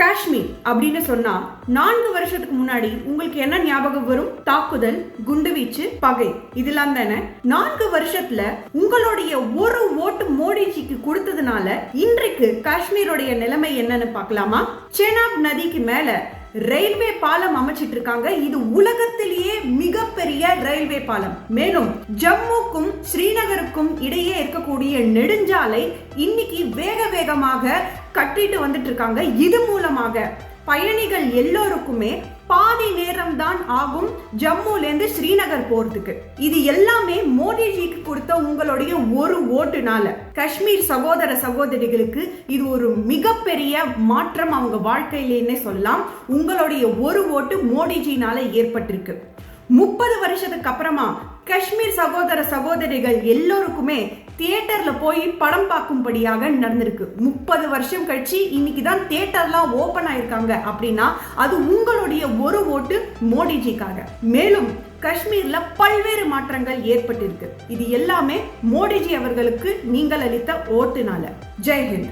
காஷ்மீர் அப்படின்னு சொன்னா 4 வருஷத்துக்கு முன்னாடி உங்களுக்கு என்ன ஞாபகம் வரும்? தாக்குதல், குண்டுவீச்சு, பகை, இதெல்லாம் தானே. 4 வருஷத்துல உங்களுடைய ஒரு ஓட்டு மோடிஜிக்கு கொடுத்ததுனால இன்றைக்கு காஷ்மீருடைய நிலைமை என்னன்னு பார்க்கலாமா? செனாப் நதிக்கு மேல ரயில்வே பாலம் அமைச்சிட்டு இருக்காங்க. இது உலகத்திலேயே மிகப்பெரிய ரயில்வே பாலம். மேலும் ஜம்முக்கும் ஸ்ரீநகருக்கும் இடையே இருக்கக்கூடிய நெடுஞ்சாலை இன்னைக்கு வேக வேகமாக கட்டிட்டு வந்துட்டு இருக்காங்க. இது மூலமாக பயணிகள் எல்லோருக்குமே பாதி நேரம் தான் ஆகும் ஜம்முல இருந்து ஸ்ரீநகர் போறதுக்கு. இது எல்லாமே மோடிஜிக்கு கொடுத்த உங்களுடைய ஒரு ஓட்டுனால. காஷ்மீர் சகோதர சகோதரிகளுக்கு இது ஒரு மிகப்பெரிய மாற்றம் அவங்க வாழ்க்கையிலேயே சொல்லலாம். உங்களுடைய ஒரு ஓட்டு மோடிஜினால ஏற்பட்டிருக்கு. 30 வருஷத்துக்கு அப்புறமா காஷ்மீர் சகோதர சகோதரிகள் எல்லோருக்குமே தியேட்டர்ல போய் படம் பார்க்கும்படியாக நடந்திருக்கு. 30 வருஷம் கழிச்சு இன்னைக்கு தான் தியேட்டர்லாம் ஓபன் ஆயிருக்காங்க அப்படின்னா அது உங்களுடைய ஒரு ஓட்டு மோடிஜிக்காக. மேலும் காஷ்மீர்ல பல்வேறு மாற்றங்கள் ஏற்பட்டிருக்கு. இது எல்லாமே மோடிஜி அவர்களுக்கு நீங்கள் அளித்த ஓட்டுனால. ஜெய்ஹிந்த்.